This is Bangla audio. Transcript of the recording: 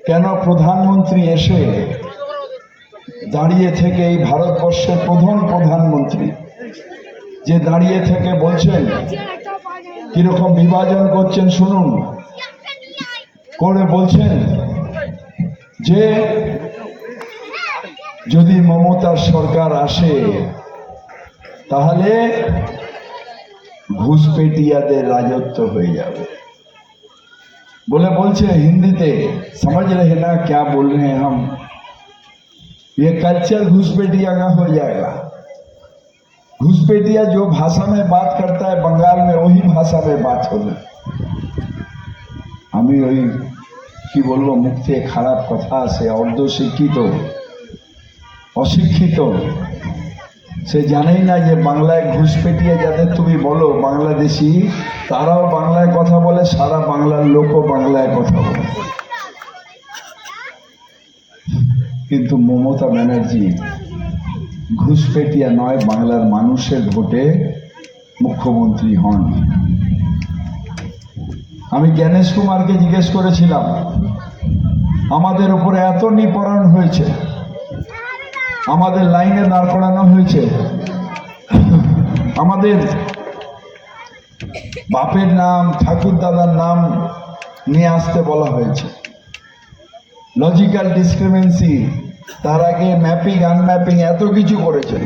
কেন প্রধানমন্ত্রী এসে দাঁড়িয়ে থেকে এই ভারতবর্ষের প্রথম প্রধানমন্ত্রী যে দাঁড়িয়ে থেকে বলছেন কিরকম বিভাজন করছেন শুনুন, করে বলছেন যে যদি মমতার সরকার আসে তাহলে ঘুষপেটিয়াদের রাজত্ব হয়ে যাবে बोले बोलছে हिंदीते समझ रहे ना क्या बोल रहे हैं हम, ये कल्चर घुसपैठिया का हो जाएगा। घुसपैठिया जो भाषा में बात करता है बंगाल में वही भाषा में बात होगी। আমি ওই কি বলবো মুখ থেকে খারাপ কথা আছে, অর্ধশিক্ষিত অশিক্ষিত সে জানেই না যে বাংলায় ঘুষপেটিয়া যাদের তুমি বলো বাংলাদেশি, তারাও বাংলায় কথা বলে, সারা বাংলার লোকও বাংলায় কথা বলে। কিন্তু মমতা ব্যানার্জি ঘুষপেটিয়া নয়, বাংলার মানুষের ভোটে মুখ্যমন্ত্রী হন। আমি জ্ঞানেশ কুমারকে জিজ্ঞেস করেছিলাম আমাদের উপরে এত নিপীড়ন হয়েছে, আমাদের লাইনে দাঁড় করানো হয়েছে, আমাদের বাপের নাম ঠাকুর দাদার নাম নিয়ে আসতে বলা হয়েছে, লজিক্যাল ডিসক্রিমিনেন্সি, তার আগে ম্যাপিং আনম্যাপিং এত কিছু করেছে।